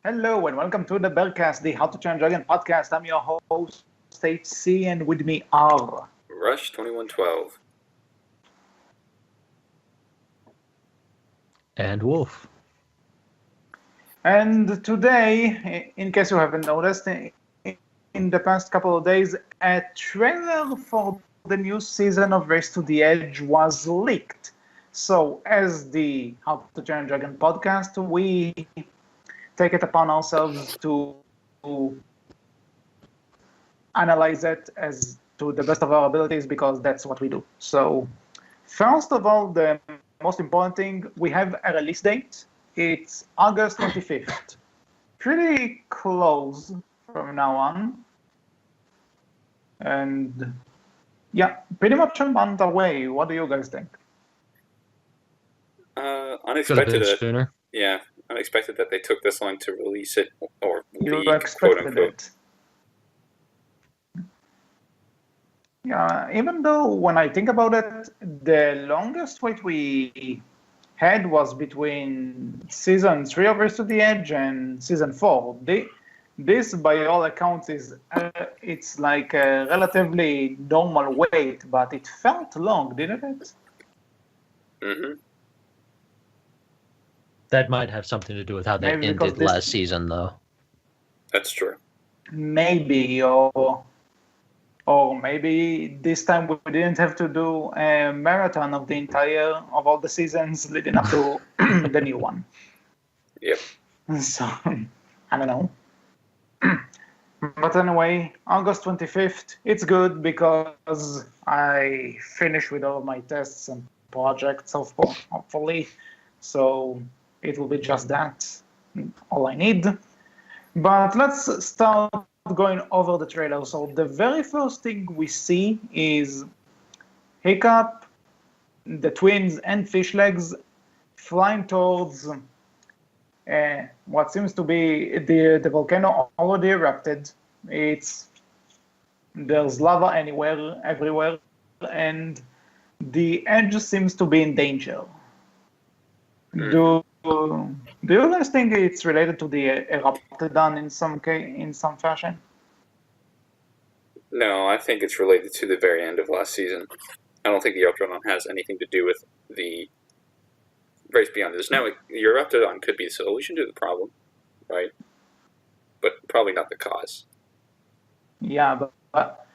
Hello and welcome to the Berkcast, the How to Train Dragon podcast. I'm your host, HC, and with me are Rush 2112. And Wolf. And today, in case you haven't noticed, in the past couple of days, a trailer for the new season of Race to the Edge was leaked. So, as the How to Train Dragon podcast, we take it upon ourselves to analyze it as to the best of our abilities because that's what we do. So, first of all, the most important thing, we have a release date. It's August 25th. Pretty close from now on. And yeah, pretty much a month away. What do you guys think? Unexpected. Sooner. Yeah, unexpected that they took this long to release it or You leak, quote expected unquote. it. Yeah, even though when I think about it, the longest wait we had was between season 3 of Race to the Edge and season 4. This, by all accounts, is it's like a relatively normal wait, but it felt long, didn't it? Mm-hmm. That might have something to do with how they Maybe because ended last season, though. That's true. Maybe, or maybe this time we didn't have to do a marathon of all the seasons leading up to the new one. Yep. So, I don't know. But anyway, August 25th, it's good because I finished with all my tests and projects, hopefully. So it will be just that, all I need. But let's start going over the trailer. So the very first thing we see is Hiccup, the twins, and Fishlegs flying towards what seems to be the volcano already erupted. There's lava everywhere, and the edge seems to be in danger. Do you guys think it's related to the Eruptodon in some fashion? No, I think it's related to the very end of last season. I don't think the Eruptodon has anything to do with the race beyond this. Now, your Eruptodon could be the solution to the problem, right? But probably not the cause. Yeah, but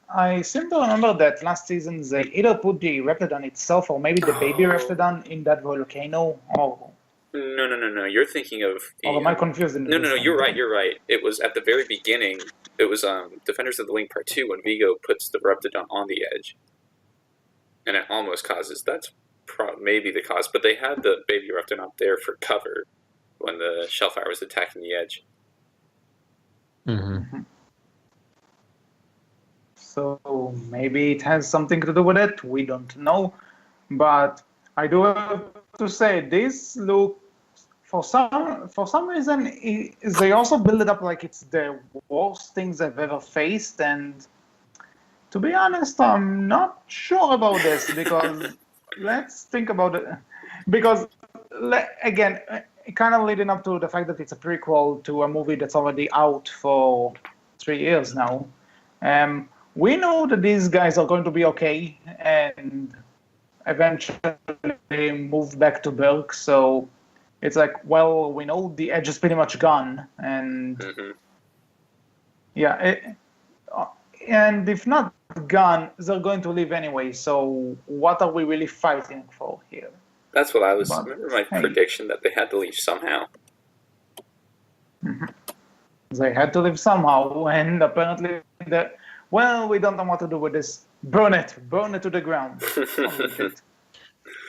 I seem to remember that last season they either put the Eruptodon itself or maybe the baby Eruptodon in that volcano. No. You're thinking of the... Or am I confused? No. You're right. It was at the very beginning. It was Defenders of the Wing Part 2 when Vigo puts the Eruptodon on the edge. And it almost causes... That's maybe the cause. But they had the baby Eruptodon up there for cover when the Shellfire was attacking the edge. Mm-hmm. So maybe it has something to do with it. We don't know. But I do have to say, this looks, for some reason, they also build it up like it's the worst things I've ever faced. And to be honest, I'm not sure about this because let's think about it. Because, again, kind of leading up to the fact that it's a prequel to a movie that's already out for 3 years now. We know that these guys are going to be okay and eventually move back to Berk. So it's like, well, we know the edge is pretty much gone. And and if not gone, they're going to leave anyway. So what are we really fighting for here? That's what I was... remember my prediction that they had to leave somehow. They had to leave somehow, and apparently well, we don't know what to do with this. Burn it to the ground.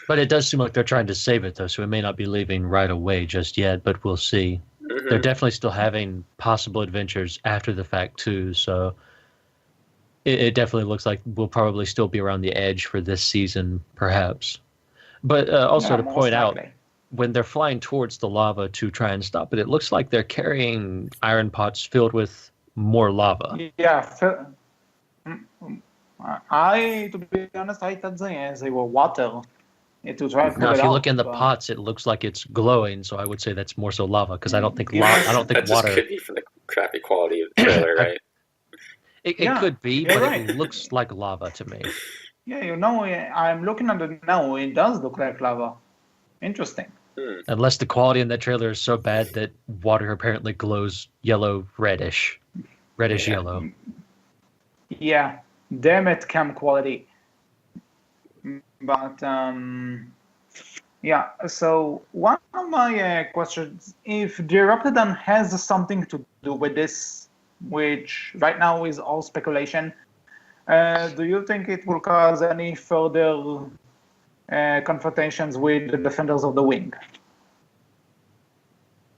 But it does seem like they're trying to save it, though, so it may not be leaving right away just yet, but we'll see. Mm-hmm. They're definitely still having possible adventures after the fact, too, so it definitely looks like we'll probably still be around the edge for this season, perhaps. But also to point out, when they're flying towards the lava to try and stop it, it looks like they're carrying iron pots filled with more lava. Yeah. To be honest, I thought they were water. to try to cool Now, it if you out, look in the but- pots, it looks like it's glowing, so I would say that's more so lava because I don't think Yes. I don't think That just water. could be from the crappy quality of the trailer, right? It Yeah, could be, you're but right. it looks like lava to me. Yeah, I'm looking at it now. It does look like lava. Interesting. Unless the quality in that trailer is so bad that water apparently glows yellow, reddish Yeah. yellow. Yeah, damn it, cam quality. But yeah. So one of my questions: if the Eruptodon has something to do with this, which right now is all speculation, do you think it will cause any further confrontations with the defenders of the wing?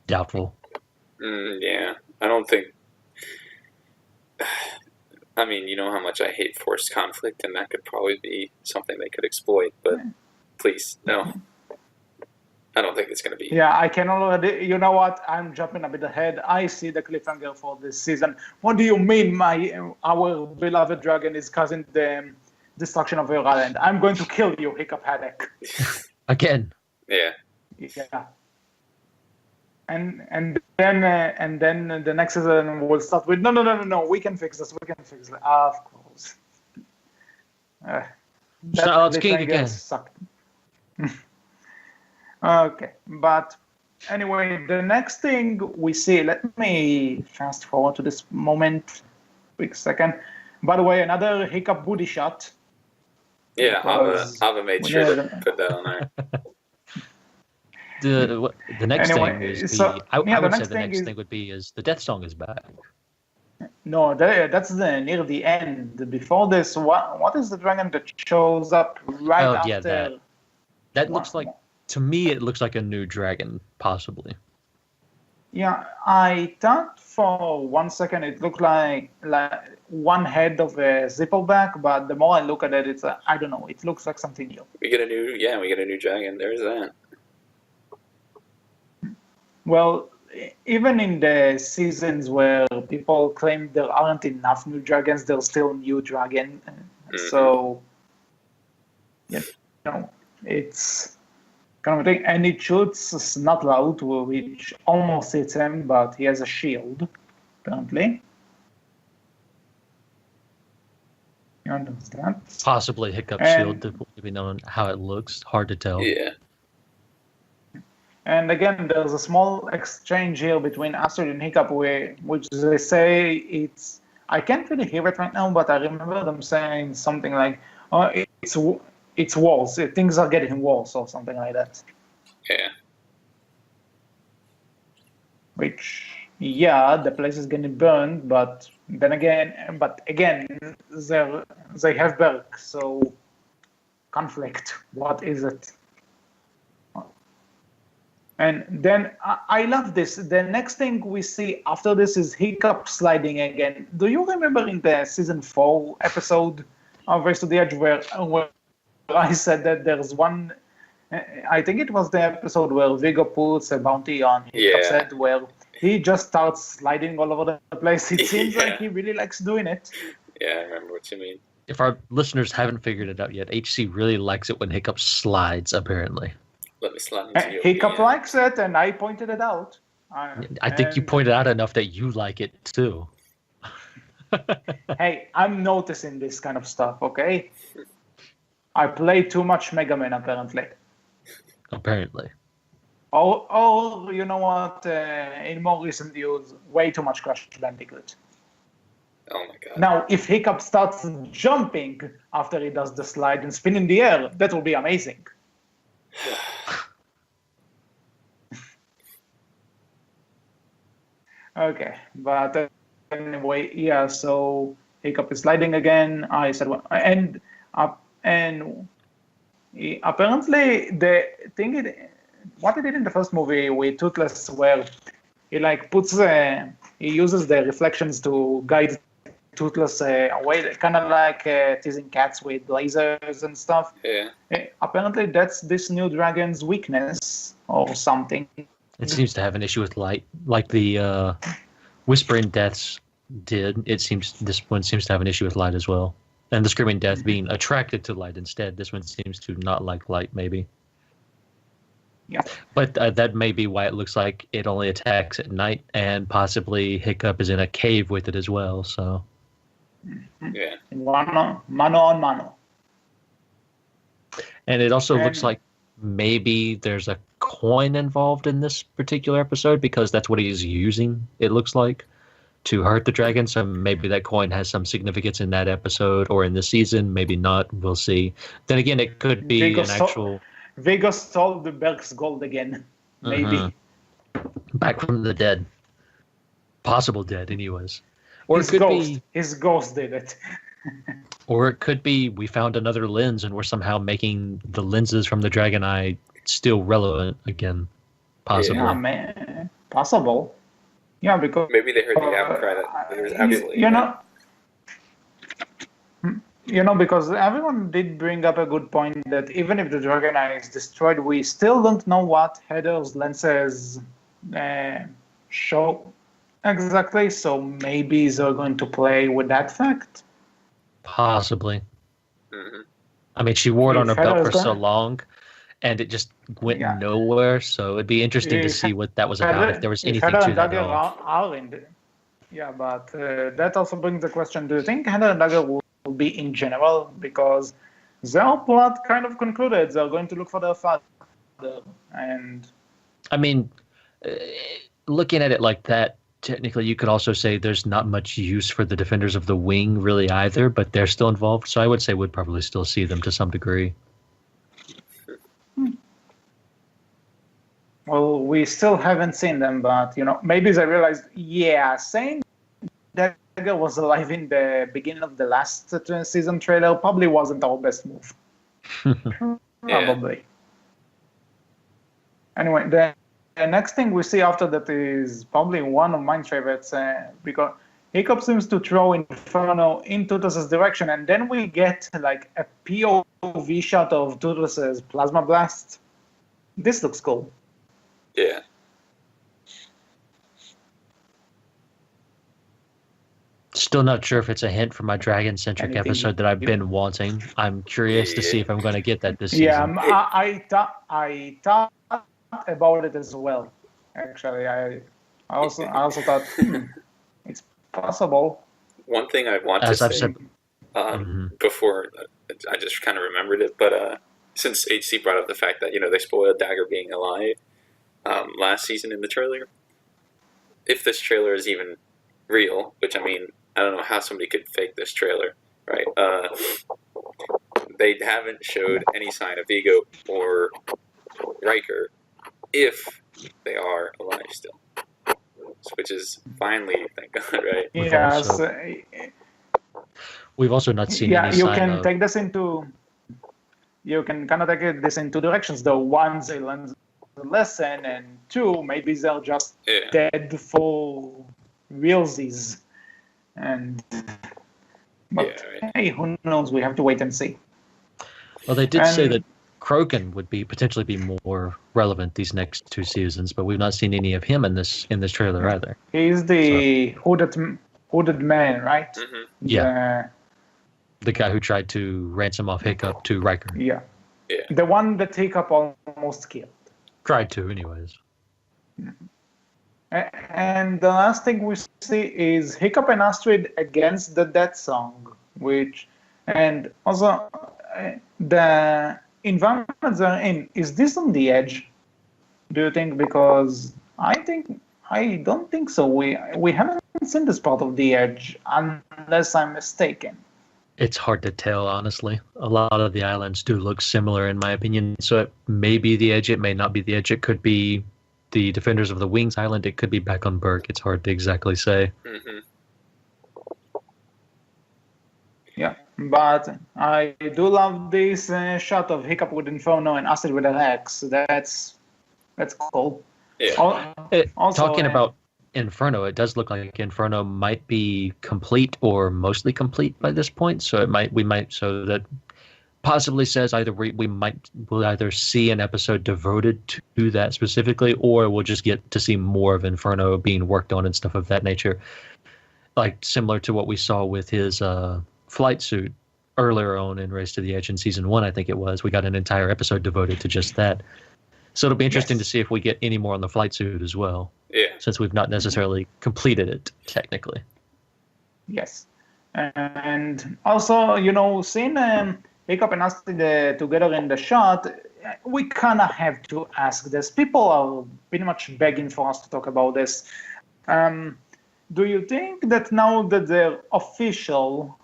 Doubtful. Yeah, I don't think. I mean, you know how much I hate forced conflict, and that could probably be something they could exploit. But please, no. I don't think it's going to be. Yeah, I can already. You know what? I'm jumping a bit ahead. I see the cliffhanger for this season. What do you mean, our beloved dragon is causing the destruction of your island? I'm going to kill you, Hiccup Haddock. Again. Yeah. Yeah. And then the next season will start with no. We can fix this. We can fix it. Of course. Charlotte's King cliffhanger again. Sucked. Okay, but anyway, the next thing we see, let me fast forward to this moment, quick second. By the way, another Hiccup booty shot. Yeah, Because Ava made we sure to never- put that on there. The next Anyway, thing is so, I yeah, the would say next the thing next is- thing would be is the death song is back. No, that's near the end. Before this, what is the dragon that shows up right Oh, after? yeah, that Wow. looks like, to me, it looks like a new dragon, possibly. Yeah, I thought for 1 second it looked like one head of a Zippleback, but the more I look at it, it's I don't know. It looks like something new. We get a new dragon. There's that. Well, even in the seasons where people claim there aren't enough new dragons, there's still new dragon. So, you know, it's kind of a thing. And it shoots Snotlout, which almost hits him, but he has a shield, apparently. You understand? Possibly Hiccup And- shield, to be known how it looks. Hard to tell. Yeah. And again, there's a small exchange here between Astrid and Hiccup, which they say it's. I can't really hear it right now, but I remember them saying something like, "Oh, it's worse. Things are getting worse," or something like that. Yeah. Which, yeah, the place is getting burned, but again, they have Berk, so conflict. What is it? And then I love this. The next thing we see after this is Hiccup sliding again. Do you remember in the season 4 episode of Race to the Edge where I said that there's one? I think it was the episode where Vigo puts a bounty on Hiccup's Yeah. head, where he just starts sliding all over the place. It seems Yeah. like he really likes doing it. Yeah, I remember what you mean. If our listeners haven't figured it out yet, HC really likes it when Hiccup slides, apparently. Let me slide into you. Hiccup likes it, and I pointed it out. I think you And- pointed out enough that you like it, too. Hey, I'm noticing this kind of stuff, okay? I play too much Mega Man, apparently. Apparently. Or you know what? In more recent years, way too much Crash Bandicoot. Oh my god. Now, if Hiccup starts jumping after he does the slide and spin in the air, that will be amazing. Okay, but anyway, yeah. So Hiccup is sliding again. I said, and apparently the thing what he did in the first movie with Toothless, where he like he uses the reflections to guide Toothless away, kind of like teasing cats with lasers and stuff. Yeah. Apparently, that's this new dragon's weakness or something. It seems to have an issue with light, like the Whispering Deaths did. This one seems to have an issue with light as well. And the Screaming Death being attracted to light instead. This one seems to not like light, maybe. But that may be why it looks like it only attacks at night, and possibly Hiccup is in a cave with it as well. So, Yeah. Mano on mano. and it also looks like maybe there's a coin involved in this particular episode because that's what he's using. It looks like to hurt the dragon. So maybe that coin has some significance in that episode or in the season. Maybe not. We'll see. Then again, it could be an actual. Vigo stole the Berk's gold again. Maybe. Back from the dead. Possible dead, anyways. Or His it could ghost. be. His ghost did it. Or it could be we found another lens and we're somehow making the lenses from the Dragon Eye still relevant again. Possibly. Yeah, man. Possible. Yeah, because Maybe they heard the outcry that there was absolutely because everyone did bring up a good point that even if the Dragon Eye is destroyed, we still don't know what Heather's lenses show exactly. So maybe they're going to play with that fact. Possibly. Mhm. I mean, she wore it on her If belt for Heather's so gonna- long, and it just went Yeah. nowhere. So it'd be interesting to If see what that was about, if there was anything Heather to and that at Dagger all. are in the, yeah, but that also brings the question: do you think Heather and Dagger will be in general? Because their plot kind of concluded. They're going to look for their father, and I mean, looking at it like that, technically you could also say there's not much use for the Defenders of the Wing really either, but they're still involved. So I would say we'd probably still see them to some degree. well, we still haven't seen them. But maybe they realized, saying Dagger was alive in the beginning of the last season trailer probably wasn't our best move. Probably. Anyway, the next thing we see after that is probably one of my favorites because Hiccup seems to throw Inferno in Tutus's direction, and then we get like a POV shot of Tutus's plasma blast. This looks cool. Yeah. Still not sure if it's a hint for my dragon-centric Anything episode that I've been wanting. I'm curious to see if I'm going to get that this Yeah, season. I thought about it as well. Actually, I also thought it's possible. One thing I want As to I've say said, before, I just kind of remembered it, but since HC brought up the fact that they spoiled Dagger being alive last season in the trailer, if this trailer is even real, which I mean, I don't know how somebody could fake this trailer, right? They haven't showed any sign of Vigo or Riker if they are alive still, which is finally, thank God, right? Yes. We've also not seen any you sign can of... take this into. You can kind of take this in two directions. The one, they learn the lesson, and two, maybe they're just dead for realsies. And but hey, who knows? We have to wait and see. Well, they did say that Krogan would potentially be more relevant these next two seasons, but we've not seen any of him in this trailer either. He's the hooded man, right? Mm-hmm. Yeah. The guy who tried to ransom off Hiccup to Riker. Yeah. The one that Hiccup almost killed. Tried to, anyways. And the last thing we see is Hiccup and Astrid against the Death Song, and also the environment they're in. Is this on the edge? Do you think? Because I don't think so. We haven't seen this part of the edge, unless I'm mistaken. It's hard to tell, honestly. A lot of the islands do look similar, in my opinion. So it may be the edge. It may not be the edge. It could be the Defenders of the Wings Island. It could be back on Berk. It's hard to exactly say. Mm-hmm. Yeah, but I do love this shot of Hiccup with Inferno and Astrid with an axe. That's cool. Yeah. Also, talking about Inferno, it does look like Inferno might be complete or mostly complete by this point. So so that possibly says either we'll either see an episode devoted to that specifically, or we'll just get to see more of Inferno being worked on and stuff of that nature, like similar to what we saw with his flight suit earlier on in Race to the Edge in season 1. I think it was. We got an entire episode devoted to just that. So it'll be interesting Yes. to see if we get any more on the flight suit as well, Yeah. since we've not necessarily completed it technically. Yes. And also, seeing Hiccup and us together in the shot, we kind of have to ask this. People are pretty much begging for us to talk about this. Do you think that now that they're official,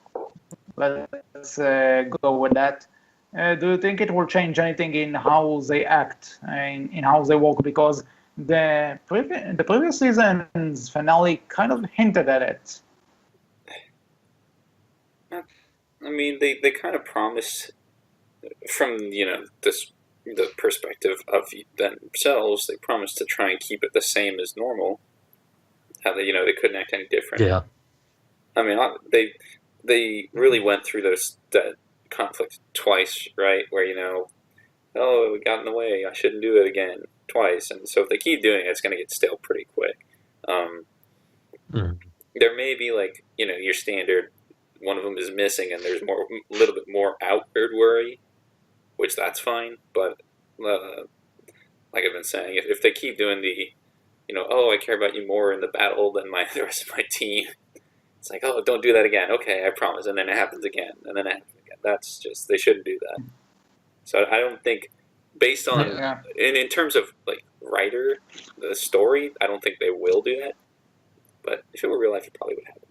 let's go with that, do you think it will change anything in how they act, in how they work? Because the previous season's finale kind of hinted at it. I mean, they kind of promised from the perspective of themselves. They promised to try and keep it the same as normal. How they couldn't act any different. Yeah. I mean, they really went through that conflict twice, right? Where oh, it got in the way. I shouldn't do it again twice. And so if they keep doing it, it's going to get stale pretty quick. There may be your standard. One of them is missing, and there's a little bit more outward worry, which that's fine. But like I've been saying, if they keep doing the, oh, I care about you more in the battle than the rest of my team, it's like, oh, don't do that again. Okay, I promise. And then it happens again, and then it happens again. That's just, they shouldn't do that. So I don't think, based on in terms of writer, the story, I don't think they will do that. But if it were real life, it probably would happen.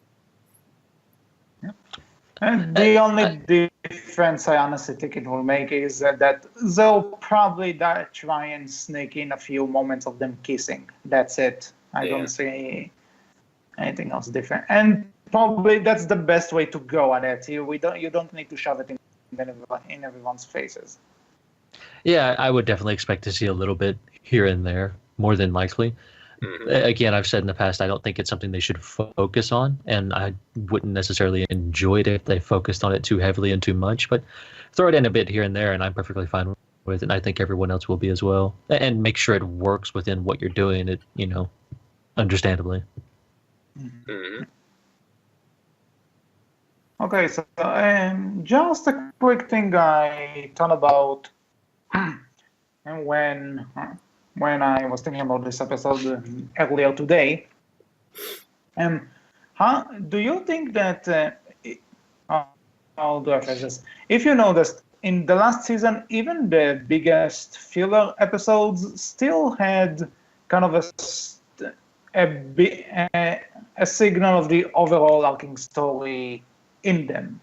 And the only difference I honestly think it will make is that they'll probably try and sneak in a few moments of them kissing. That's it. I don't see anything else different. And probably that's the best way to go at it. You don't need to shove it in everyone's faces. Yeah, I would definitely expect to see a little bit here and there, more than likely. Again, I've said in the past, I don't think it's something they should focus on, and I wouldn't necessarily enjoy it if they focused on it too heavily and too much, but throw it in a bit here and there, and I'm perfectly fine with it, and I think everyone else will be as well. And make sure it works within what you're doing, understandably. Okay, so just a quick thing I thought about and when I was thinking about this episode earlier today. Do you think that, how do I phrase this? If you noticed, in the last season, even the biggest filler episodes still had kind of a signal of the overall arcing story in them.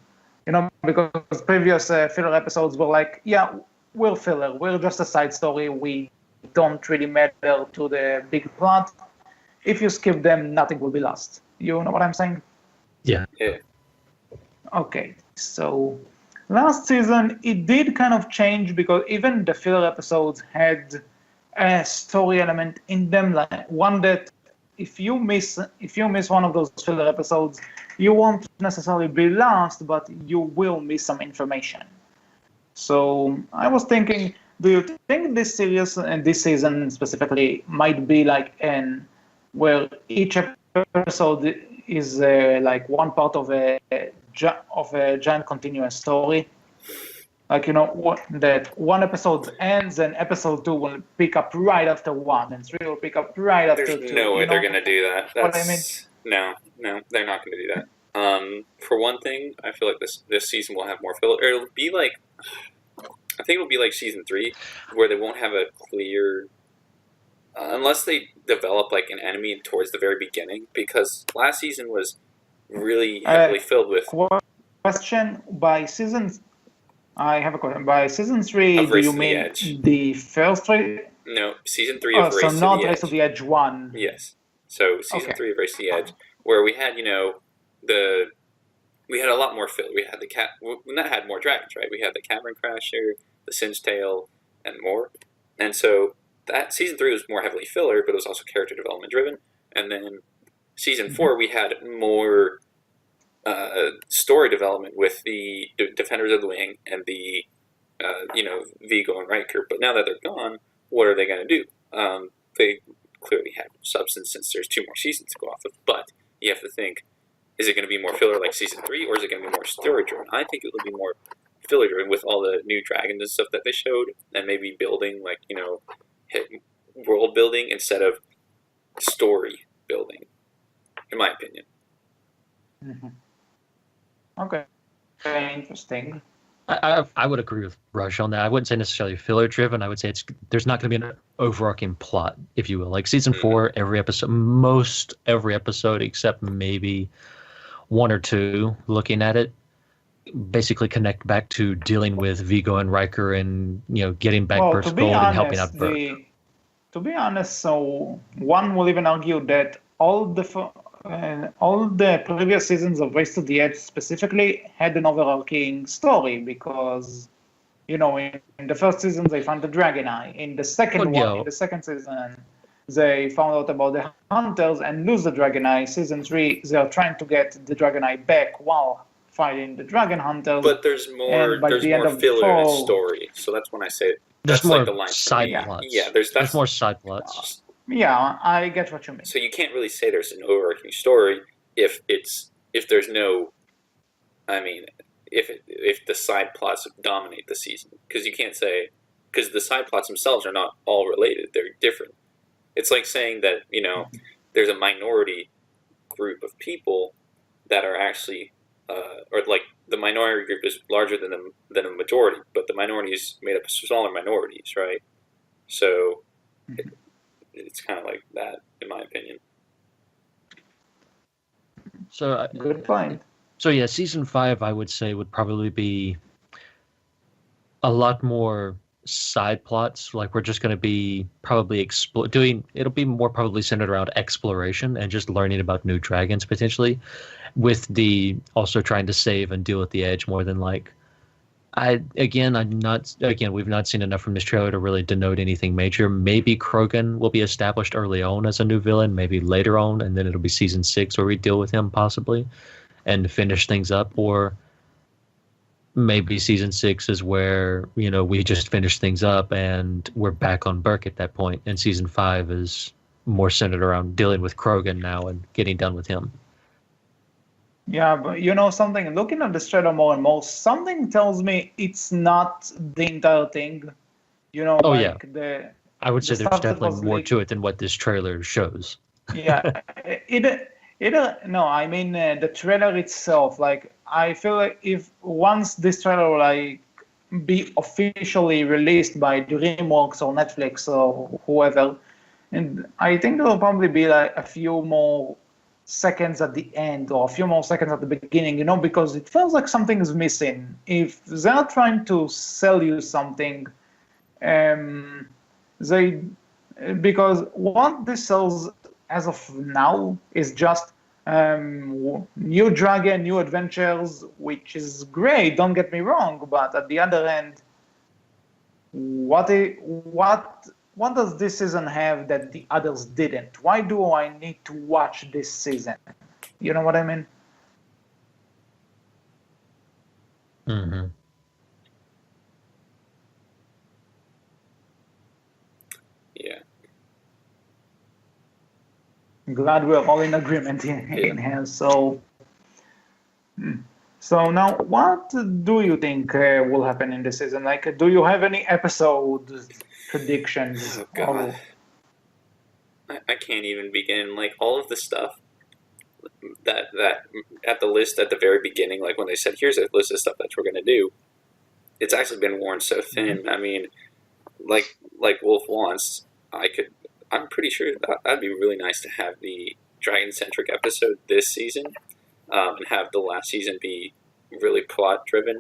Because previous filler episodes were like, yeah, we're filler, we're just a side story, we don't really matter to the big plot. If you skip them, nothing will be lost. You know what I'm saying? Yeah. Okay, so last season it did kind of change because even the filler episodes had a story element in them, like one that if you miss one of those filler episodes, you won't necessarily be lost, but you will miss some information. So I was thinking, do you think this series and this season specifically might be where each episode is one part of a giant continuous story? That one episode ends and episode 2 will pick up right after 1, and 3 will pick up right after 2. There's no way they're going to do that. What I mean? No, they're not going to do that. For one thing, I feel like this season will have more filler. It'll be I think it'll be like season 3, where they won't have a clear, unless they develop an enemy towards the very beginning, because last season was really heavily filled with. Question by season. I have a question. By season 3, do you mean the first 3? No, season 3 of Race to the Edge. So not Race to the Edge 1. Yes. So season 3 of Race to the Edge, where we had we had a lot more fill. We had had more dragons, right? We had the Cavern Crasher, the Singe Tail, and more. And so that season 3 was more heavily filler, but it was also character development driven. And then season 4, we had more story development with the Defenders of the Wing and the Vigo and Riker. But now that they're gone, what are they going to do? They clearly have substance since there's 2 more seasons to go off of. But you have to think, is it going to be more filler like season 3, or is it going to be more story driven? I think it will be more filler driven with all the new dragons and stuff that they showed, and maybe building world building instead of story building, in my opinion. Okay, interesting. I would agree with Rush on that. I wouldn't say necessarily filler driven. I would say there's not going to be an overarching plot, if you will. Like season 4, most every episode except maybe 1 or 2, looking at it, basically connect back to dealing with Vigo and Riker and getting back Well, Burst Gold and helping out Burke. To be honest, so one will even argue that all the previous seasons of Race to the Edge specifically had an overarching story because, in the first season they found the Dragon Eye. In the second season, they found out about the Hunters and lose the Dragon Eye. Season 3, they are trying to get the Dragon Eye back while fighting the Dragon Hunters. But there's more filler in the story, so that's when I say there's more like the line side plots. Yeah, there's more side plots. Yeah, I get what you mean. So you can't really say there's an overarching story if there's no, if the side plots dominate the season, because you can't say, because the side plots themselves are not all related, they're different. It's like saying that there's a minority group of people that are actually, or like the minority group is larger than a majority, but the minority is made up of smaller minorities, right? So. It's kind of like that, in my opinion. So good point. So yeah, season 5, I would say, would probably be a lot more side plots. Like we're just going to be probably it'll be more probably centered around exploration and just learning about new dragons potentially, with the also trying to save and deal with the Edge more than like. We've not seen enough from this trailer to really denote anything major. Maybe Krogan will be established early on as a new villain, maybe later on, and then it'll be season 6 where we deal with him possibly and finish things up, or maybe season 6 is where, we just finish things up and we're back on Burke at that point, and season 5 is more centered around dealing with Krogan now and getting done with him. Yeah, but something, looking at this trailer more and more, something tells me it's not the entire thing. I would say there's definitely more to it than what this trailer shows. Yeah, the trailer itself, like, I feel like if once this trailer will, be officially released by DreamWorks or Netflix or whoever, and I think there will probably be, a few more seconds at the end or a few more seconds at the beginning, because it feels like something is missing. If they're trying to sell you something, because what this sells as of now is just new dragon, new adventures, which is great, don't get me wrong, but at the other end, what does this season have that the others didn't? Why do I need to watch this season? You know what I mean? Mm-hmm. Yeah. I'm glad we're all in agreement in here. So now, what do you think will happen in this season? Like, do you have any episode predictions? Oh, God. I can't even begin. Like, all of the stuff that at the list at the very beginning, like when they said, here's a list of stuff that we're going to do, it's actually been worn so thin. Mm-hmm. I mean, like Wolf wants, I'm pretty sure that'd be really nice to have the dragon-centric episode this season, and have the last season be really plot-driven.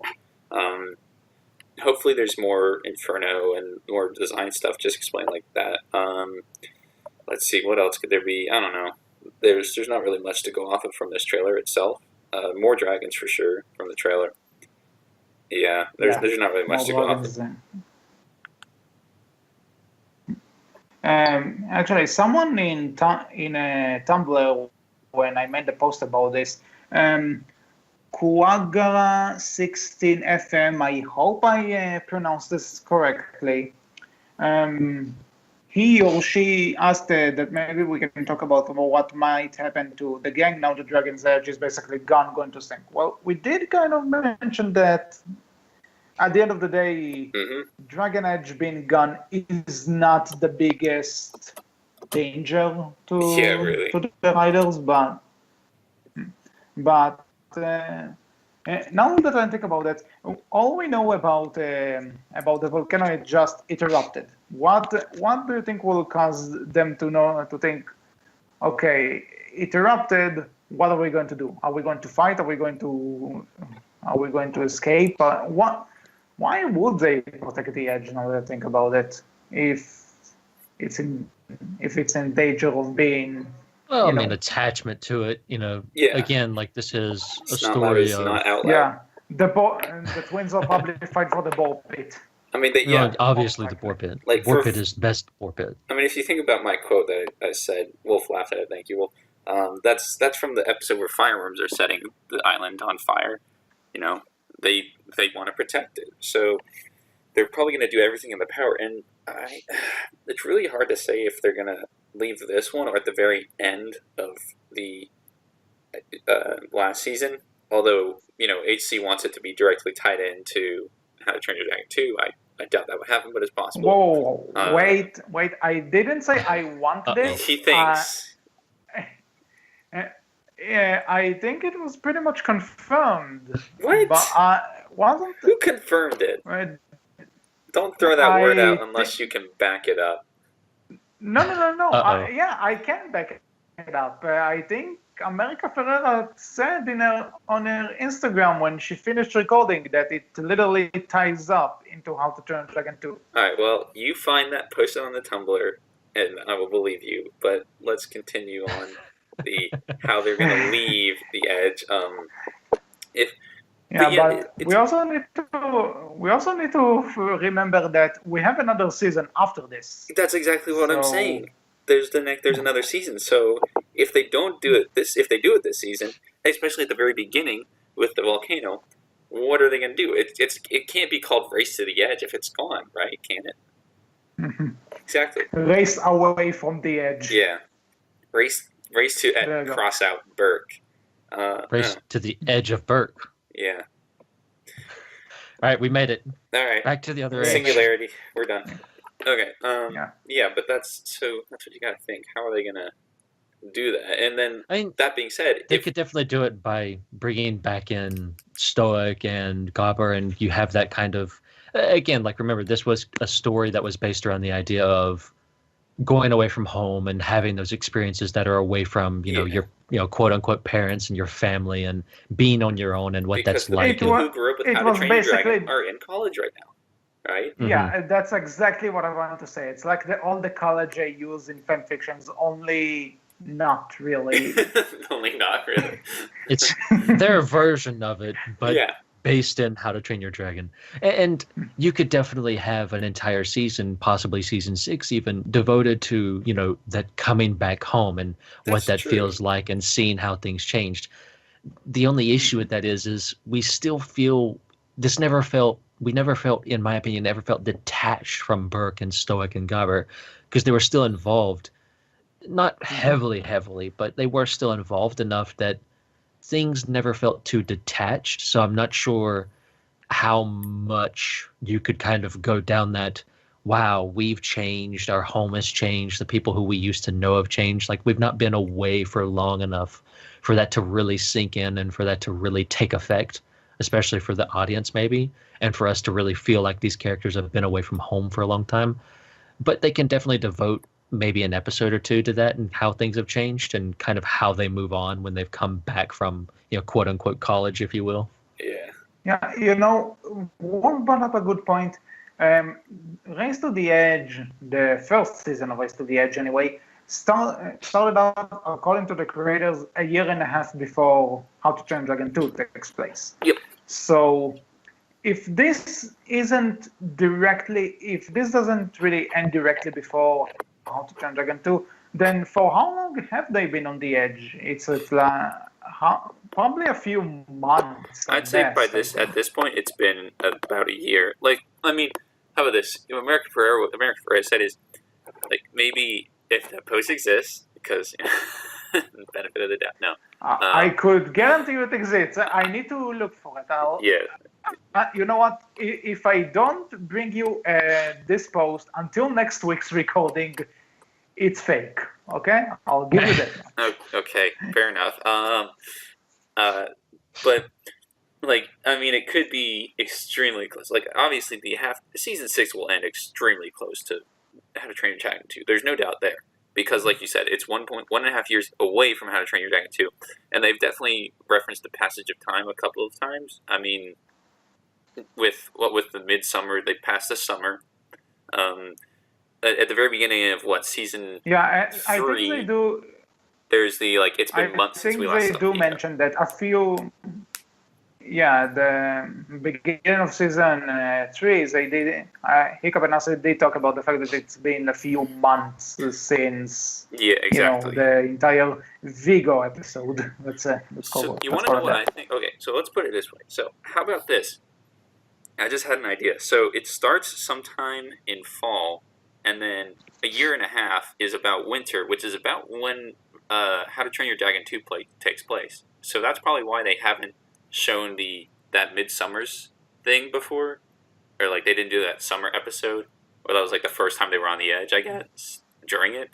Hopefully there's more Inferno and more design stuff just explained like that. Let's see, what else could there be? I don't know. There's not really much to go off of from this trailer itself. More dragons for sure from the trailer. Yeah, there's not really much to go off of. Actually, someone in Tumblr, when I made the post about this, Kuagara16FM, I hope I pronounced this correctly. He or she asked that maybe we can talk about what might happen to the gang now the Dragon's Edge is basically gone, going to sink. Well, we did kind of mention that at the end of the day, Dragon Edge being gone is not the biggest danger to the riders, but now that I think about it, all we know about the volcano is just it erupted. What do you think will cause them to think, okay, it erupted? What are we going to do? Are we going to fight? Are we going to escape? Why would they protect the edge? Now that I think about it, if it's in danger of being. Well, I mean, attachment to it, again, like this is a story of... Not out loud. Yeah, the twins will probably fight for the ball pit. I mean, obviously the boar pit. Like boar pit is the best boar pit. I mean, if you think about my quote that I said, Wolf laughed at it, thank you, Wolf. That's from the episode where fireworms are setting the island on fire. They want to protect it. So they're probably going to do everything in their power. And it's really hard to say if they're going to leave this one or at the very end of the last season. Although, HC wants it to be directly tied into How to Train Your Dragon 2. I doubt that would happen, but it's possible. Whoa, wait. I didn't say I want this. He thinks. Yeah, I think it was pretty much confirmed. What? But wasn't. Who confirmed it? Don't throw that word out unless you can back it up. No. I can back it up. I think America Ferrera said on her Instagram when she finished recording that it literally ties up into How to Train Dragon 2. All right, well, you find that, post it on the Tumblr, and I will believe you. But let's continue on how they're going to leave the edge. We also need to remember that we have another season after this. That's exactly what I'm saying. There's another season. So if they do it this season, especially at the very beginning with the volcano, what are they going to do? It can't be called Race to the Edge if it's gone, right? Can it? Mm-hmm. Exactly. Race away from the edge. Yeah. Race to cross out Berk. Race to the edge of Berk. Yeah. All right, we made it. All right. Back to the other edge. Singularity. We're done. Okay. Yeah, but that's what you got to think. How are they going to do that? And then, that being said, they could definitely do it by bringing back in Stoic and Gobber, and you have that kind of, again, like remember, this was a story that was based around the idea of going away from home and having those experiences that are away from your quote unquote parents and your family and being on your own and what because that's like. People who grew up with How to Train Your Dragon are in college right now, right? Mm-hmm. Yeah, that's exactly what I wanted to say. It's like all the college I use in fan fictions, only not really. Only not really. It's their version of it, but based in How to Train Your Dragon. And you could definitely have an entire season, possibly season 6 even, devoted to, that coming back home and what that feels like and seeing how things changed. The only issue with that is we still feel we never felt, in my opinion, detached from Berk and Stoic and Gobber, because they were still involved, not heavily, but they were still involved enough that things never felt too detached. So I'm not sure how much you could kind of go down that, wow, we've changed, our home has changed, the people who we used to know have changed. Like, we've not been away for long enough for that to really sink in and for that to really take effect, especially for the audience maybe, and for us to really feel like these characters have been away from home for a long time. But they can definitely devote maybe an episode or two to that and how things have changed and kind of how they move on when they've come back from, quote unquote college, if you will. Yeah, Warren brought up a good point. Race to the Edge, the first season of Race to the Edge anyway, started out, according to the creators, a year and a half before How to Train Dragon 2 takes place. Yep. So if this doesn't really end directly before How to Train Dragon 2, then for how long have they been on the edge? It's probably a few months. I'd say at this point, it's been about a year. Like, I mean, how about this? American Ferrera said is, like, maybe if that post exists, because benefit of the doubt, no. I could guarantee you it exists. I need to look for it. You know what? If I don't bring you this post until next week's recording, it's fake. Okay, I'll give you that. Okay, fair enough. But like, I mean, it could be extremely close. Like, obviously, season 6 will end extremely close to How to Train Your Dragon 2. There's no doubt there. Because, like you said, it's 1.5 years away from How to Train Your Dragon 2. And they've definitely referenced the passage of time a couple of times. I mean, with the midsummer, they passed the summer. At the very beginning of season 3, I think they do. There's the, like, it's been months since we last I think they do mention that a few. Yeah, the beginning of season 3, they did. Hiccup and Acid did talk about the fact that it's been a few months since. Yeah, exactly. The entire Vigo episode. Let's call So it. you want to know what I think? Okay, so let's put it this way. So how about this? I just had an idea. So it starts sometime in fall, and then a year and a half is about winter, which is about when How to Train Your Dragon 2 takes place. So that's probably why they haven't shown that Midsummers thing before, or like they didn't do that summer episode, or that was like the first time they were on the edge, I guess, during it.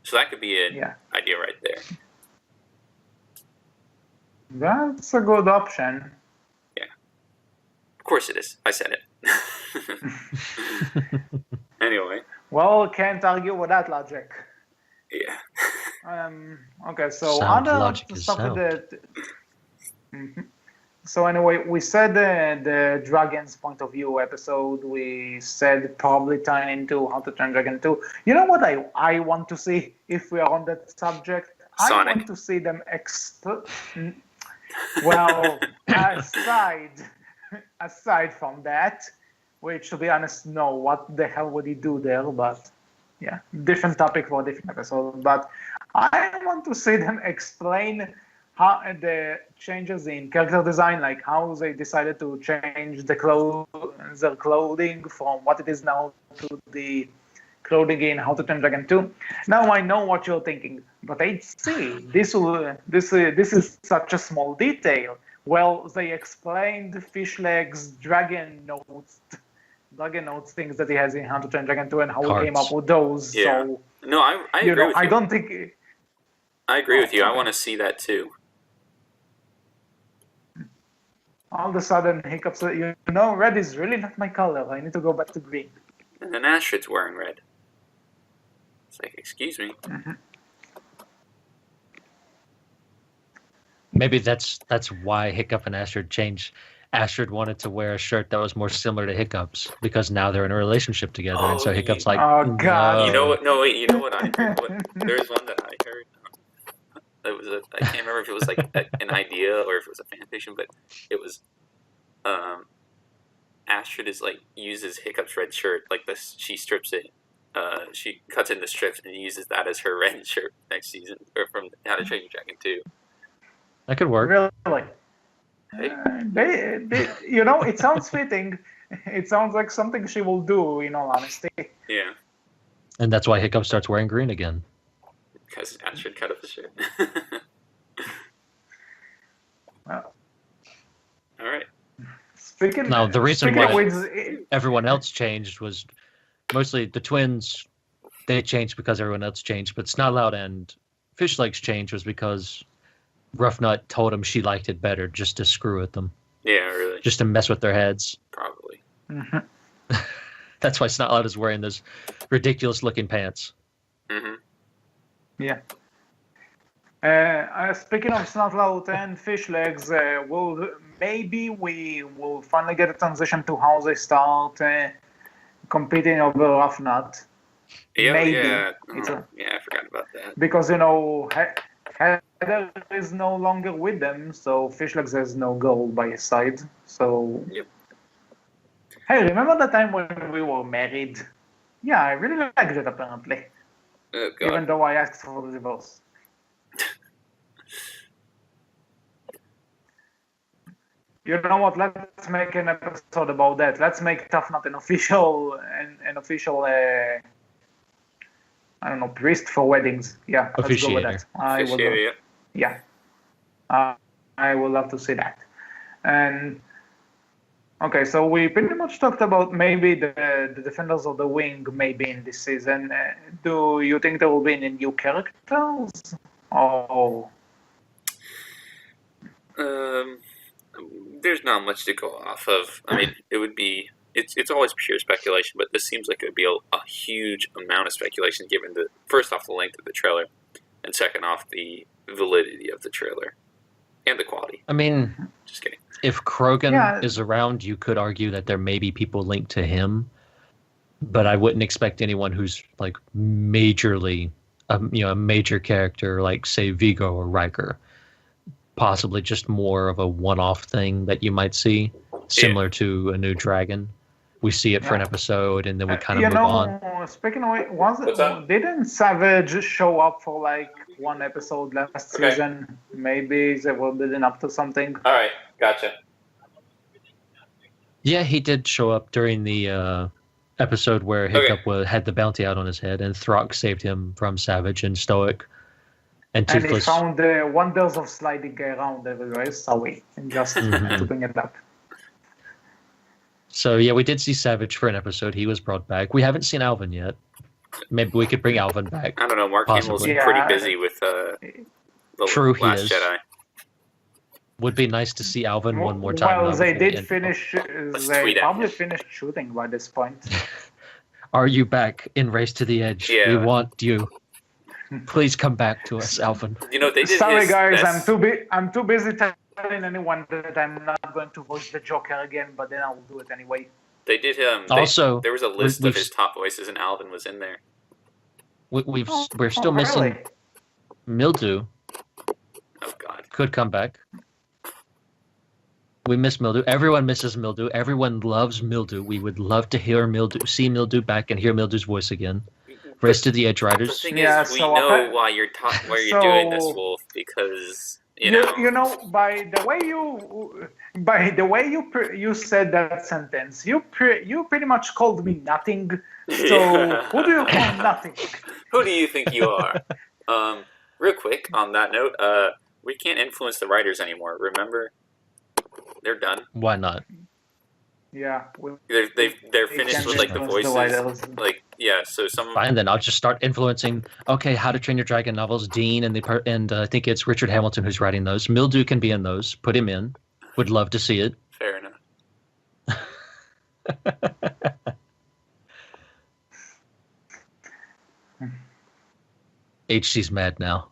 So that could be an idea right there. That's a good option. Yeah, of course it is. I said it. Anyway. Well, can't argue with that logic. Yeah. Okay, so Sound other logic is stuff sound. So anyway, we said the Dragon's point of view episode. We said probably turn into How to Train Dragon 2. You know what I want to see if we are on that subject? Sonic. I want to see them well, aside from that, which to be honest, no, what the hell would he do there? But yeah, different topic for a different episode. But I want to see them explain how the changes in character design, like how they decided to change their clothing from what it is now to the clothing in How to Train Dragon 2. Now I know what you're thinking, but HC, this is such a small detail. Well, they explained Fish Legs Dragon Notes things that he has in How to Train Dragon 2 and how he came up with those. Yeah. So no, I agree with you. I don't think. I agree with you. I want to see that too. All of a sudden, Hiccup said, red is really not my color. I need to go back to green. And then Astrid's wearing red. It's like, excuse me. Mm-hmm. Maybe that's why Hiccup and Astrid changed. Astrid wanted to wear a shirt that was more similar to Hiccup's because now they're in a relationship together, and so Hiccup's like, oh god, no. You know what? No, wait. You know what I heard? There's one that I heard. It was I can't remember if it was like an idea or if it was a fan fiction, but it was Astrid is like uses Hiccup's red shirt, like this. She strips it. She cuts it into strips and uses that as her red shirt next season, or from How to Train Your Dragon 2. That could work. Really? It sounds fitting. It sounds like something she will do, in all honesty. Yeah. And that's why Hiccup starts wearing green again. Because Astrid cut up the shirt. Well, all right. Now, the reason why everyone else changed was mostly the twins. They changed because everyone else changed, but Snotlout and Fish Legs changed was because Roughnut told him she liked it better just to screw with them. Yeah, really. Just to mess with their heads. Probably. Mm-hmm. That's why Snotlout is wearing those ridiculous-looking pants. Mm-hmm. Yeah. Speaking of Snotlout and Fish Legs, we will finally get a transition to how they start competing over Roughnut. Yeah, maybe. yeah. I forgot about that. Because, Heather is no longer with them, so Fish Legs has no goal by his side. So, yep. Hey, remember the time when we were married? Yeah, I really liked it, apparently. Oh, God. Even though I asked for the divorce. You know what? Let's make an episode about that. Let's make Tough Nut an official, I don't know, priest for weddings. Yeah, let's go with that. I would love to see that. And Okay, so we pretty much talked about maybe the Defenders of the Wing maybe in this season. Do you think there will be any new characters? Oh, There's not much to go off of. I mean, it would be. It's always pure speculation, but this seems like it would be a huge amount of speculation given the first off the length of the trailer, and second off the validity of the trailer and the quality. I mean, Just kidding. if Krogan is around, you could argue that there may be people linked to him, but I wouldn't expect anyone who's like majorly, a major character like say Vigo or Riker. Possibly just more of a one-off thing that you might see, similar to a new Dragon. We see it for an episode, and then we kind of move on. Speaking of it, didn't Savage show up for like one episode last season? Maybe they were building up to something. All right, gotcha. Yeah, he did show up during the episode where Hiccup had the bounty out on his head, and Throck saved him from Savage and Stoic. And he found the wonders of sliding around everywhere, so just to bring it up. So, yeah, we did see Savage for an episode. He was brought back. We haven't seen Alvin yet. Maybe we could bring Alvin back. I don't know. Mark Hamill's pretty busy with the Last Jedi. Would be nice to see Alvin one more time. Well, they did finish. They probably finished shooting by this point. Are you back in Race to the Edge? Yeah. We want you. Please come back to us, Alvin. They did. Sorry, guys. I'm too busy telling anyone that I'm not going to voice the Joker again, but then I'll do it anyway. They did. Also, there was a list of his top voices, and Alvin was in there. We're still missing Mildew. Oh God. Could come back. We miss Mildew. Everyone misses Mildew. Everyone loves Mildew. We would love to hear see Mildew back and hear Mildew's voice again. Race to the Edge Riders. The thing is, we know why you're doing this, Wolf, because by the way you said that sentence, you pretty much called me nothing. So who do you call nothing? Who do you think you are? Real quick on that note, we can't influence the writers anymore. Remember, they're done. Why not? Yeah, they're finished with like the voices. So some. Fine, then I'll just start influencing. Okay, How to Train Your Dragon novels. Dean and I think it's Richard Hamilton who's writing those. Mildew can be in those. Put him in. Would love to see it. Fair enough. HC's mad now.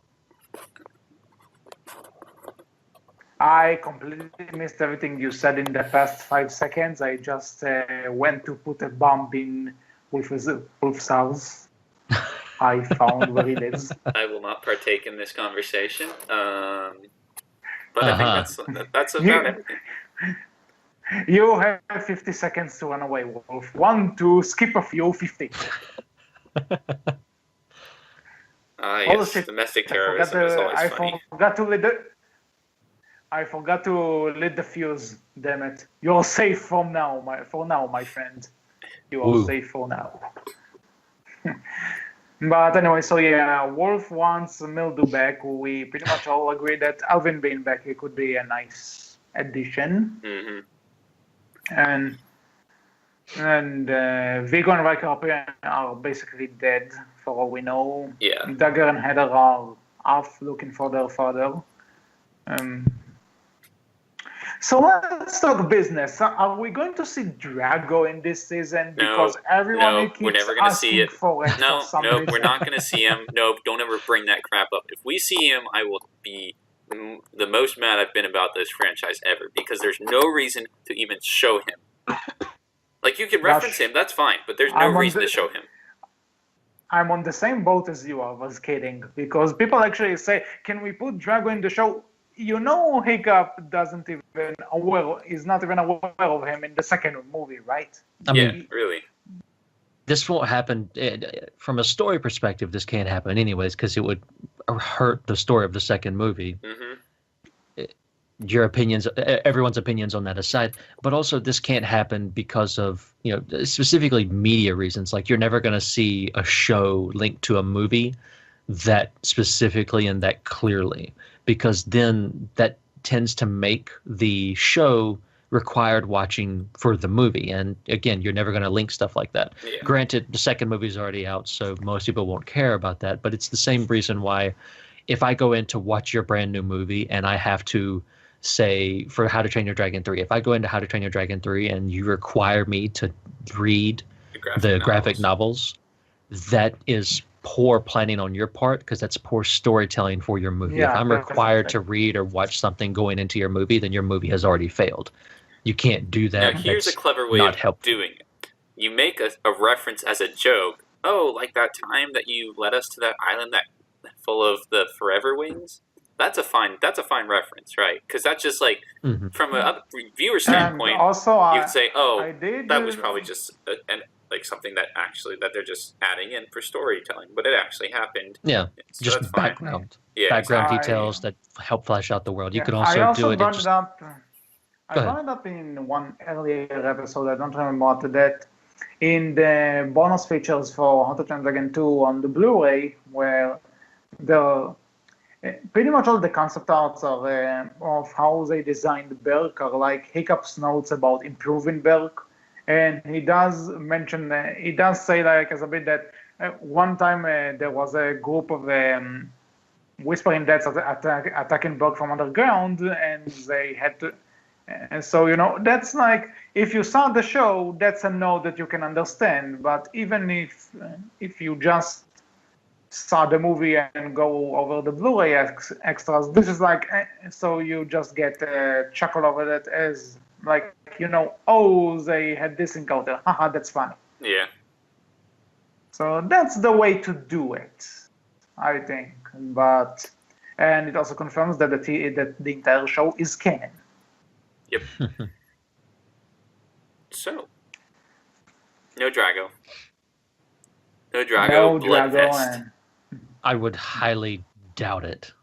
I completely missed everything you said in the past 5 seconds. I just went to put a bomb in Wolf's house. I found where he lives. I will not partake in this conversation. But I think that's about everything. You have 50 seconds to run away, Wolf. 1 to skip a few 50. Yes, domestic terrorism is always funny. I forgot to lit the fuse. Damn it! You're safe for now, my friend. You are safe for now. But anyway, so yeah, Wolf wants Mildew back. We pretty much all agree that Alvin being back, it could be a nice addition. Mm-hmm. And Vigo and Riker are basically dead for all we know. Yeah. Dagger and Heather are off looking for their father. So let's talk business. Are we going to see Drago in this season? Because everyone keeps we're never going to see it. For it. No, we're not going to see him. No, don't ever bring that crap up. If we see him, I will be the most mad I've been about this franchise ever, because there's no reason to even show him. Like, you can reference him, that's fine, but there's no reason to show him. I'm on the same boat as you. I was kidding, because people actually say, can we put Drago in the show? Hiccup is not even aware of him in the second movie, right? I mean, really. This won't happen. From a story perspective, this can't happen anyways, because it would hurt the story of the second movie. Mm-hmm. Your opinions, everyone's opinions on that aside, but also this can't happen because of, specifically media reasons. Like, you're never going to see a show linked to a movie that specifically and that clearly, because then that tends to make the show required watching for the movie. And again, you're never going to link stuff like that. Yeah. Granted, the second movie's already out, so most people won't care about that. But it's the same reason why if I go in to watch your brand new movie and I have to say for How to Train Your Dragon 3, if I go into How to Train Your Dragon 3 and you require me to read the graphic novels, that is poor planning on your part because that's poor storytelling for your movie. Yeah, if I'm required to read or watch something going into your movie, then your movie has already failed. You can't do that. Now, here's That's a clever way of doing it. You make a reference as a joke. Oh, like that time that you led us to that island that full of the Forever Wings? That's a fine reference, right? Because that's just like, from a viewer standpoint, also, you would say, oh, that was probably just like something that they're just adding in for storytelling, but it actually happened. Yeah, so just background. Yeah, background exactly. details that help flesh out the world. You Yeah, could also do it. I brought it up in one earlier episode. I don't remember what that. In the bonus features for How to Train Your Dragon 2 on the Blu-ray, where pretty much all the concept arts are of how they designed Berk are like Hiccup's notes about improving Berk. And he does say like as a bit that one time there was a group of Whispering Deaths attacking Berk from underground, and they had to. And so, that's like, if you saw the show, that's a note that you can understand. But even if you just saw the movie and go over the Blu-ray extras, this is like, so you just get a chuckle over it as like, oh, they had this encounter. Haha, that's funny. Yeah. So that's the way to do it, I think. And it also confirms that the entire show is canon. Yep. So, no Drago. No Drago Bloodfest. I would highly doubt it.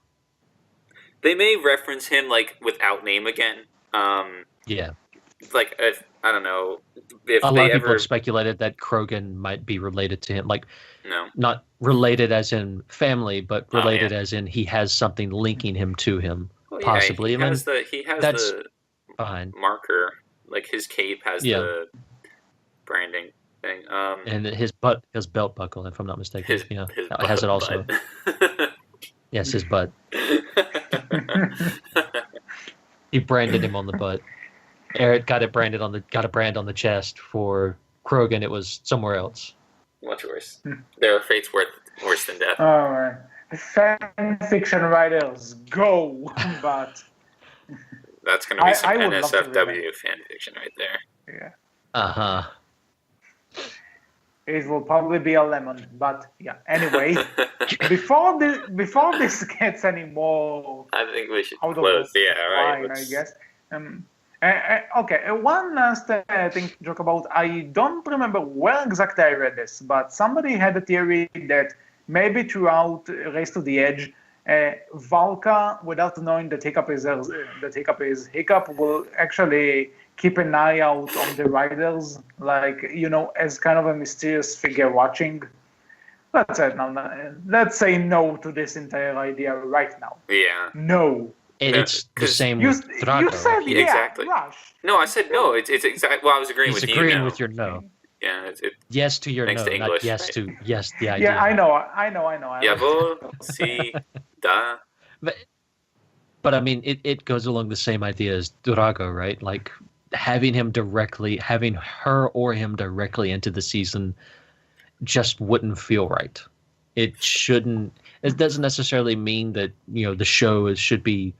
They may reference him like without name again. Yeah. Like I don't know if a lot of people have speculated that Krogan might be related to him. Like, no, not related as in family, but related as in he has something linking him to him. Well, possibly. He has the fine marker. Like his cape has the branding thing. And his belt buckle, if I'm not mistaken. His has it also. Yes, his butt. He branded him on the butt. Eric got a brand on the chest. For Krogan, it was somewhere else. Much worse. There are fates worse than death. All right. Fan fiction writers, go! But that's going to be some NSFW fan fiction right there. Yeah. It will probably be a lemon, but yeah. Anyway, before this gets any more, I think we should close. Yeah, right. I guess. Okay, one last thing to talk about. I don't remember where exactly I read this, but somebody had a theory that maybe throughout Race to the Edge, Valka, without knowing that Hiccup is Hiccup, will actually keep an eye out on the riders, like, as kind of a mysterious figure watching. Let's say no to this entire idea right now. Yeah. No. It's the same with Drago. You said exactly. Rush. No, I said no. It's exactly. Well, I was agreeing with you. He's agreeing with your no. Yeah. Yes to your no, to English, not yes right? to yes. The idea. Yeah, I know. Jawohl, si, da. But I mean, it goes along the same idea as Drago, right? Like having her or him directly into the season just wouldn't feel right. It shouldn't. It doesn't necessarily mean that the show should be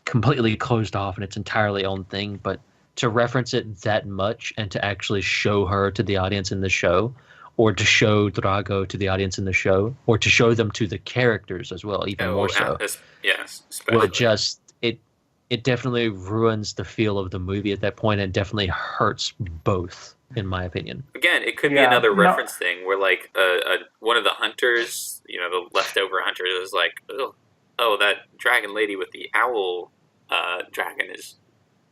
completely closed off and its entirely own thing, but to reference it that much and to actually show her to the audience in the show, or to show Drago to the audience in the show, or to show them to the characters as well, even more so. Yes, well, it definitely ruins the feel of the movie at that point, and definitely hurts both, in my opinion. Again, it could be another reference thing where, like, one of the hunters, the leftover hunters, is like, oh, that dragon lady with the owl dragon is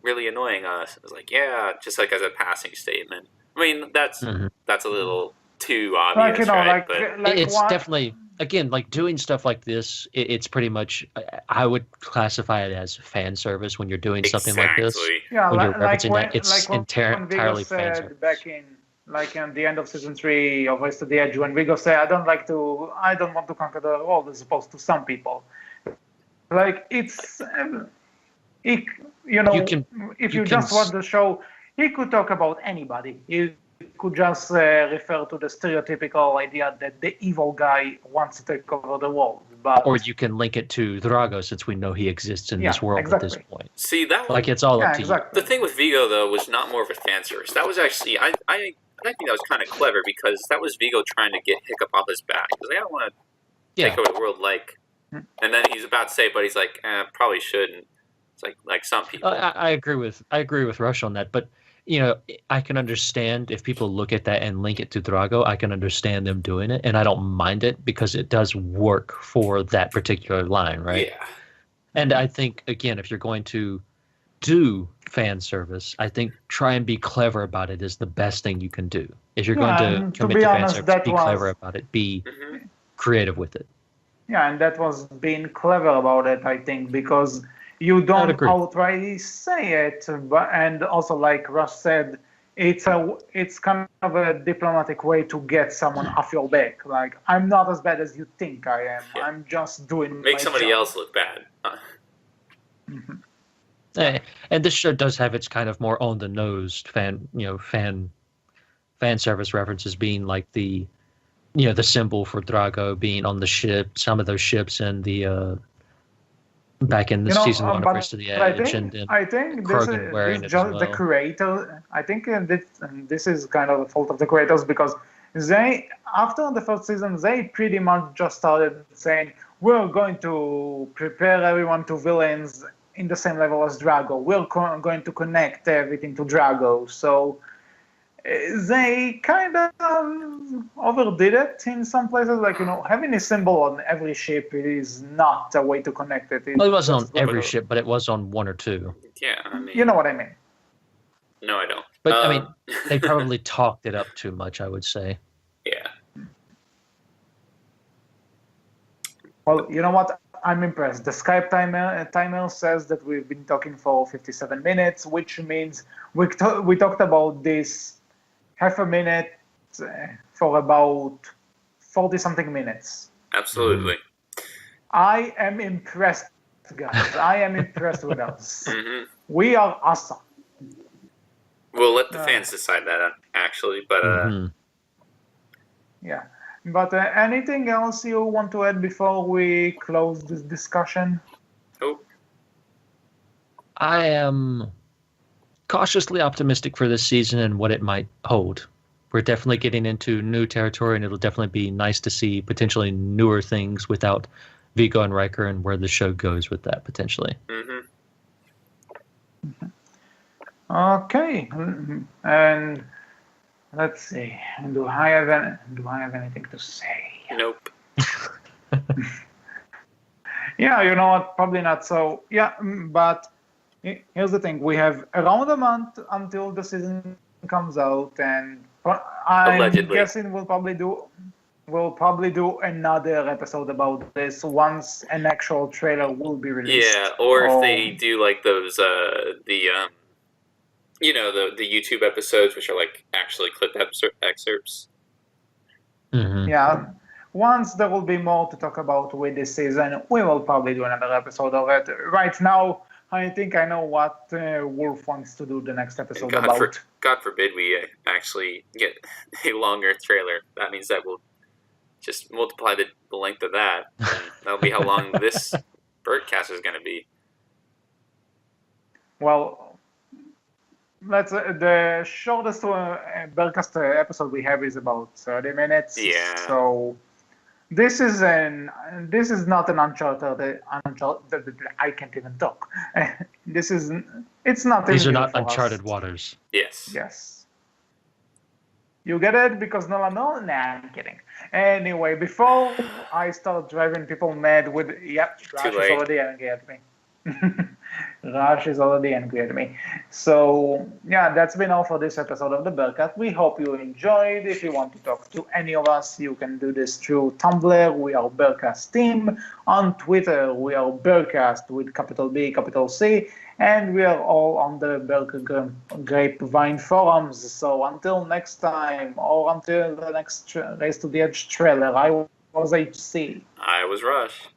really annoying us. I was like, yeah, just like as a passing statement. I mean, that's a little too obvious, right? But it's definitely, again, like doing stuff like this, it's pretty much, I would classify it as fan service when you're doing something like this. Yeah, when you're like referencing that, it's when Vigo entirely fan said service. back in the end of season 3 of Race to the Edge, when Vigo said, I don't want to conquer the world, as opposed to some people. Like it's, if you just watch the show, he could talk about anybody. He could just refer to the stereotypical idea that the evil guy wants to take over the world. But or you can link it to Drago, since we know he exists in this world at this point. See, that like it's all up to you. The thing with Vigo though was not more of a fan service. That was actually I think that was kind of clever, because that was Vigo trying to get Hiccup off his back. Because I don't want to take over the world and then he's about to say, but he's like, probably shouldn't. It's like some people. I agree with Rush on that, but I can understand if people look at that and link it to Drago. I can understand them doing it, and I don't mind it because it does work for that particular line, right? Yeah. And I think, again, if you're going to do fan service, I think try and be clever about it is the best thing you can do. If you're going to commit to fan service, be clever about it. Be creative with it. Yeah, and that was being clever about it, I think, because you don't outright say it, and also, like Rush said, it's kind of a diplomatic way to get someone off your back. Like, I'm not as bad as you think I am. Yeah. I'm just doing make somebody job. Else look bad. And this show does have its kind of more on the nose fan service references, being like the symbol for Drago being on the ship, some of those ships, and the back in the season 1 of Race to the Edge, I think this is just the creator. I think this is kind of the fault of the creators, because they, after the first season, they pretty much just started saying, we're going to prepare everyone to villains in the same level as Drago. We're going to connect everything to Drago. So they kind of overdid it in some places. Like, having a symbol on every ship is not a way to connect it. Well, it wasn't on every ship, but it was on 1 or 2. Yeah, I mean, you know what I mean. No, I don't. But I mean, they probably talked it up too much, I would say. Yeah. Well, you know what? I'm impressed. The Skype timer says that we've been talking for 57 minutes, which means we talked about this half a minute for about 40-something minutes. Absolutely. I am impressed, guys. I am impressed with us. We are awesome. We'll let the fans decide that, actually, but yeah. But anything else you want to add before we close this discussion? Oh. I am cautiously optimistic for this season and what it might hold. We're definitely getting into new territory, and it'll definitely be nice to see potentially newer things without Vigo and Riker, and where the show goes with that potentially. Okay, and let's see. Do I have anything to say? Nope. Yeah, you know what? Probably not. So yeah, but here's the thing: we have around a month until the season comes out, and I'm guessing we'll probably do another episode about this once an actual trailer will be released. Yeah, or if they do like those the YouTube episodes, which are like actually clip excerpts. Yeah, once there will be more to talk about with this season, we will probably do another episode of it. Right now, I think I know what Wolf wants to do the next episode about. God forbid we actually get a longer trailer. That means that we'll just multiply the length of that. And that'll be how long this Berkcast is going to be. Well, the shortest Berkcast episode we have is about 30 minutes. Yeah. So this is not an Uncharted. I can't even talk. It's not. These are not uncharted waters. Yes. Yes. You get it? Because no one knows? Nah, I'm kidding. Anyway, before I start driving people mad with... Yep, Josh is already angry at me. Raj is already angry at me. So, yeah, that's been all for this episode of the Berkcast. We hope you enjoyed. If you want to talk to any of us, you can do this through Tumblr. We are Berkcast Team. On Twitter, we are Berkcast with capital B, capital C. And we are all on the Grapevine forums. So until next time, or until the next Race to the Edge trailer, I was HC. I was Rush.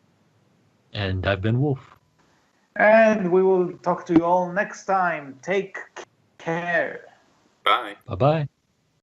And I've been Wolf. And we will talk to you all next time. Take care. Bye. Bye-bye.